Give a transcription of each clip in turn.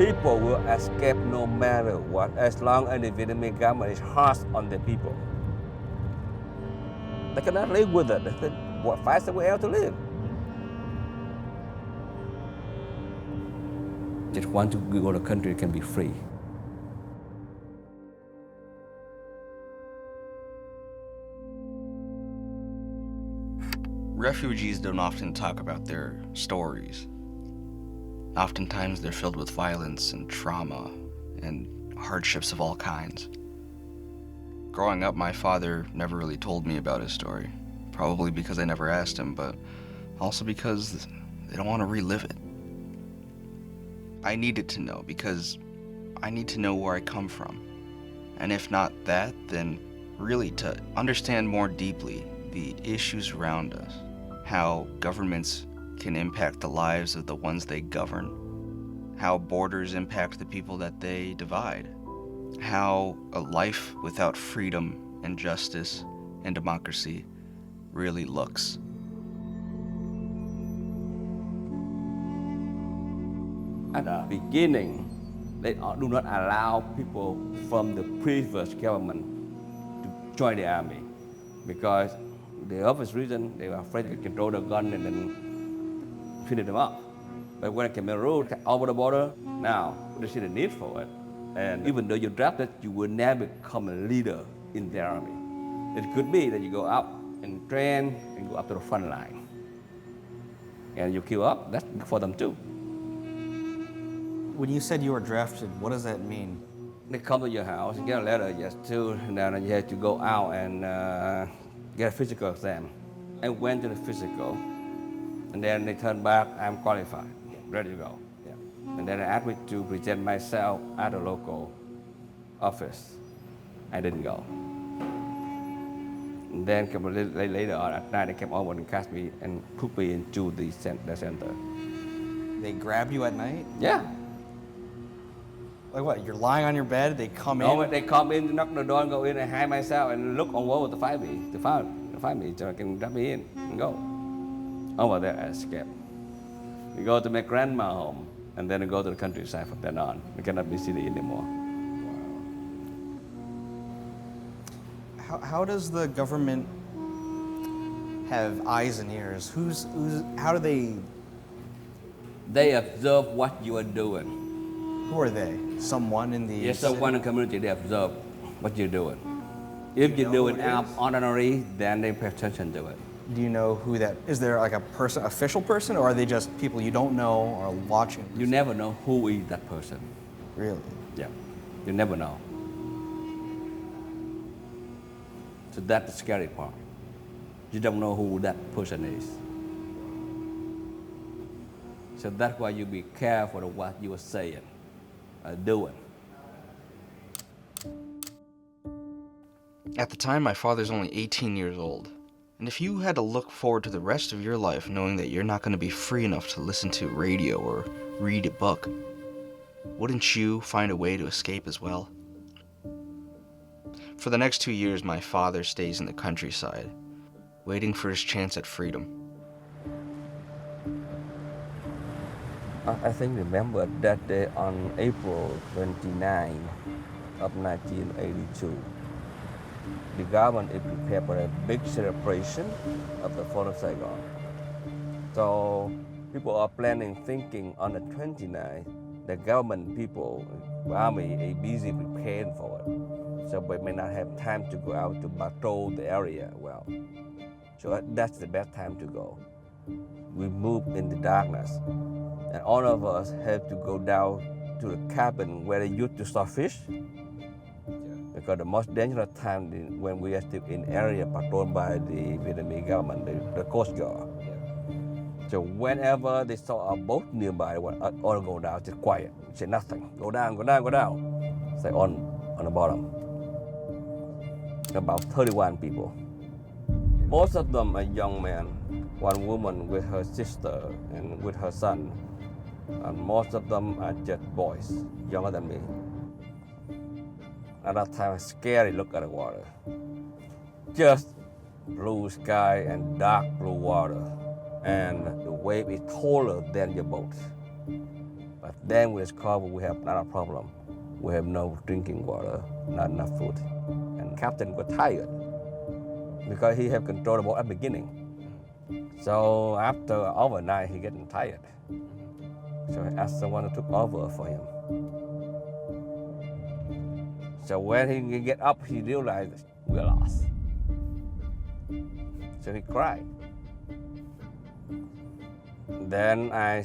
People will escape no matter what, as long as the Vietnamese government is harsh on the people. They cannot live with it. They said, find somewhere else to live. Just want to go to a country can be free. Refugees don't often talk about their stories. Oftentimes they're filled with violence and trauma and hardships of all kinds. Growing up, my father never really told me about his story, probably because I never asked him, but also because they don't want to relive it. I needed to know because I need to know where I come from. And if not that, then really to understand more deeply the issues around us, how governments can impact the lives of the ones they govern, how borders impact the people that they divide, how a life without freedom and justice and democracy really looks. At the beginning, they do not allow people from the previous government to join the army because the obvious reason they were afraid to control the gun and then finish them up. But when Cameroon over the border, now they see the need for it. And even though you're drafted, you will never become a leader in the army. It could be that you go up and train and go up to the front line. And you queue up, that's for them too. When you said you were drafted, what does that mean? They come to your house, you get a letter, yes, too, and then you have to go out and get a physical exam. I went to the physical, and then they turned back, I'm qualified, ready to go. Yeah. And then they asked me to present myself at a local office. I didn't go. And then a little later on at night, they came over and cast me and put me into the center. They grab you at night? Yeah. Like what? You're lying on your bed, they come in? No, they come in, knock the door, and go in and hide myself and look on wall to find me, so I can grab me in and go. Over there, I escape. We go to my grandma's home, and then I go to the countryside from then on. We cannot be city anymore. How does the government have eyes and ears? How do they? They observe what you are doing. Who are they? Someone in the Yes, someone in the community, they observe what you're doing. If you do it out ordinary, then they pay attention to it. Do you know who that is? There like a person, official person, or are they just people you don't know or watching? You never know who is that person. Really? Yeah, you never know. So that's the scary part. You don't know who that person is. So that's why you be careful of what you are saying, doing. At the time, my father's only 18 years old. And if you had to look forward to the rest of your life knowing that you're not going to be free enough to listen to radio or read a book, wouldn't you find a way to escape as well? For the next 2 years, my father stays in the countryside, waiting for his chance at freedom. I think remember that day on April 29 of 1982. The government is prepared for a big celebration of the fall of Saigon. So people are planning, thinking on the 29th, the government people, army, are busy preparing for it. So they may not have time to go out to patrol the area well. So that's the best time to go. We move in the darkness. And all of us have to go down to the cabin where they used to start fish. Because the most dangerous time when we are still in area patrolled by the Vietnamese government, the Coast Guard. So whenever they saw a boat nearby, all go down, just quiet, say nothing. Go down, go down, go down. Say on the bottom. About 31 people. Most of them are young men. One woman with her sister and with her son. And most of them are just boys, younger than me. At that time, scary look at the water. Just blue sky and dark blue water. And the wave is taller than your boat. Then we discovered we have another problem. We have no drinking water, not enough food. And captain got tired because he had control about at the beginning. So after overnight, he getting tired. So he asked someone to take over for him. So when he get up, he realized we're lost. So he cried. Then I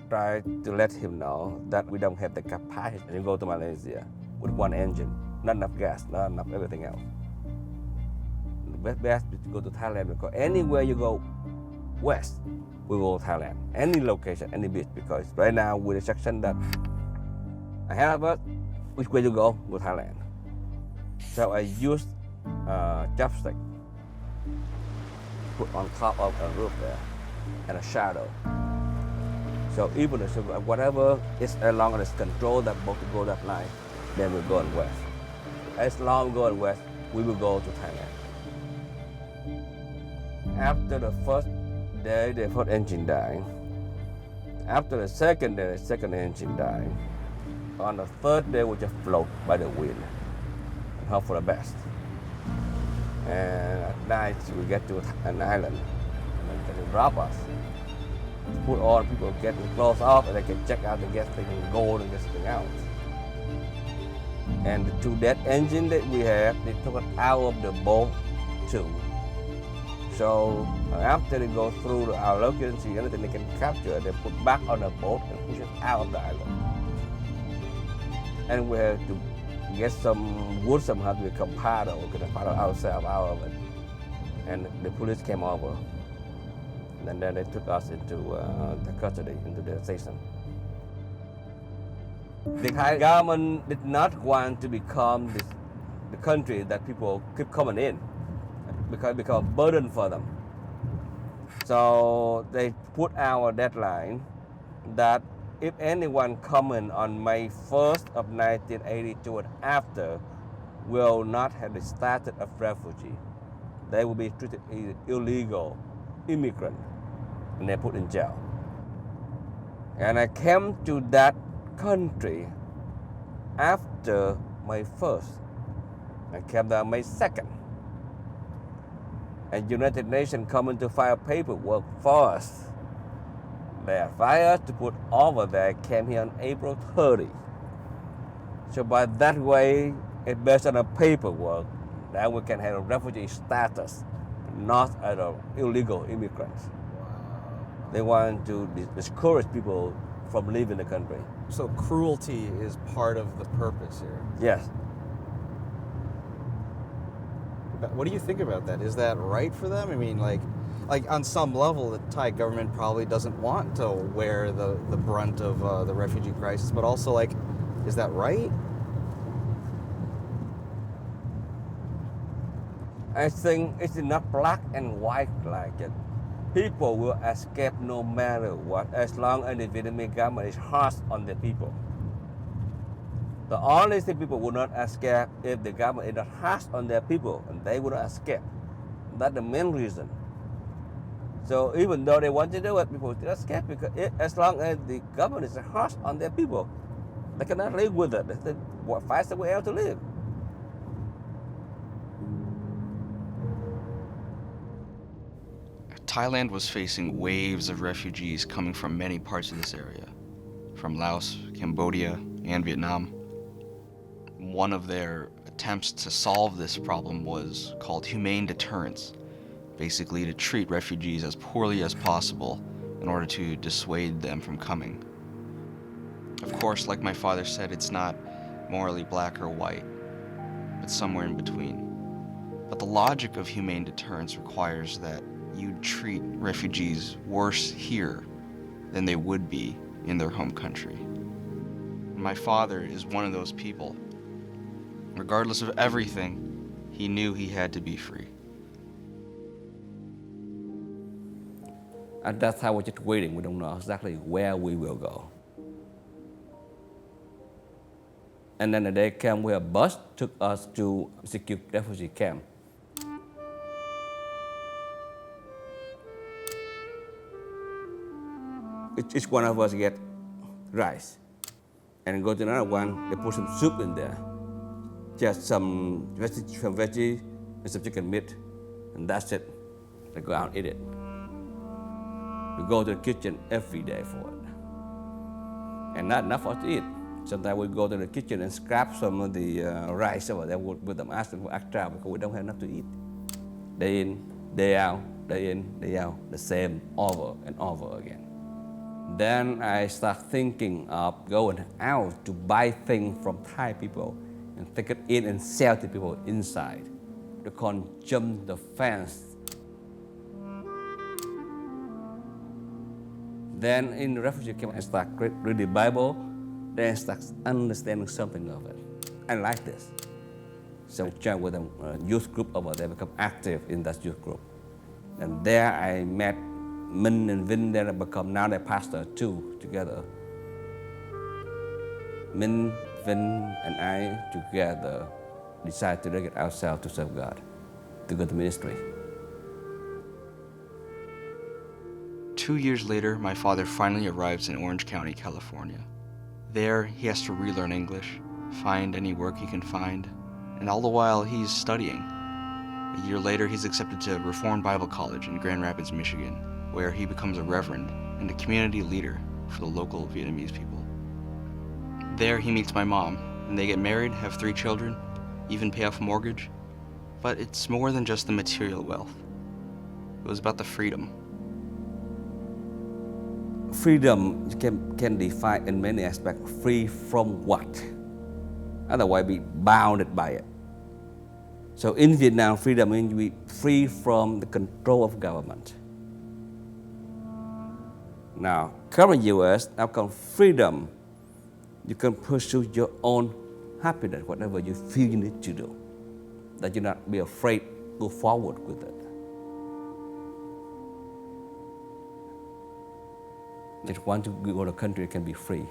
tried to let him know that we don't have the capacity to go to Malaysia with one engine, not enough gas, not enough everything else. The best is to go to Thailand because anywhere you go west, we go to Thailand. Any location, any beach, because right now with the section that ahead of us, which way you go Thailand. So I used chopstick put on top of a roof there and a shadow. So even if whatever is along this control that boat to go that line, then we're going west. As long as we're going west, we will go to Thailand. After the first day, the first engine died. After the second day, the second engine died. On the third day, we just float by the wind and hope for the best. And at night, we get to an island and they drop us. Put all people get the clothes off and they can check out and get things gold and get something else. And to that engine that we have, they took it out of the boat too. So after they go through our location, see anything they can capture, they put back on the boat and push it out of the island. And we have to get some wood somehow to become paddle. We can paddle ourselves out of it. And the police came over. And then they took us into the custody, into the station. The Thai government did not want to become the country that people keep coming in because it became a burden for them. So they put our deadline that if anyone coming on May 1st of 1982 and after will not have the status of refugee, they will be treated as illegal immigrant and they're put in jail. And I came to that country after May 1st. I came there May 2nd. And United Nations coming to file paperwork for us. They advised us to put over there, came here on April 30. So by that way, it's based on the paperwork that we can have a refugee status, not as an illegal immigrants. They want to discourage people from leaving the country. So cruelty is part of the purpose here. Yes. What do you think about that? Is that right for them? I mean, like on some level, the Thai government probably doesn't want to wear the brunt of the refugee crisis, but also, like, is that right? I think it's not black and white like it. People will escape no matter what, as long as the Vietnamese government is harsh on the people. The only thing people will not escape if the government is not harsh on their people, and they will not escape. That's the main reason. So even though they want to do it, people still escape because as long as the government is harsh on their people, they cannot live with it. They find somewhere else to live. Thailand was facing waves of refugees coming from many parts of this area, from Laos, Cambodia, and Vietnam. One of their attempts to solve this problem was called Humane Deterrence, basically to treat refugees as poorly as possible in order to dissuade them from coming. Of course, like my father said, it's not morally black or white, but somewhere in between. But the logic of humane deterrence requires that you treat refugees worse here than they would be in their home country. My father is one of those people. Regardless of everything, he knew he had to be free. At that time, we're just waiting. We don't know exactly where we will go. And then the day came where a bus took us to secure refugee camp. Each one of us get rice. And go to another one, they put some soup in there, just some veggie and some chicken meat, and that's it. They go out and eat it. We go to the kitchen every day for it. And not enough for us to eat. Sometimes we go to the kitchen and scrap some of the rice over there with them, ask them for extra because we don't have enough to eat. Day in, day out, day in, day out, the same over and over again. Then I start thinking of going out to buy things from Thai people and take it in and sell to people inside. They can't jump the fence. Then in the refugee camp, I start reading the Bible, then I start understanding something of it. I like this. So I joined with a youth group over there, become active in that youth group. And there I met Min and Vin, then I become now their pastor too, together. Min, Vin, and I together decided to dedicate ourselves to serve God, to go to ministry. 2 years later, my father finally arrives in Orange County, California. There, he has to relearn English, find any work he can find, and all the while he's studying. A year later, he's accepted to Reformed Bible College in Grand Rapids, Michigan, where he becomes a reverend and a community leader for the local Vietnamese people. There, he meets my mom, and they get married, have 3 children, even pay off a mortgage. But it's more than just the material wealth. It was about the freedom. Freedom can define in many aspects. Free from what? Otherwise, be bounded by it. So in Vietnam, freedom means we free from the control of government. Now, current US, now come freedom. You can pursue your own happiness, whatever you feel you need to do. That you not be afraid, go forward with it. That want to go to a country can be free.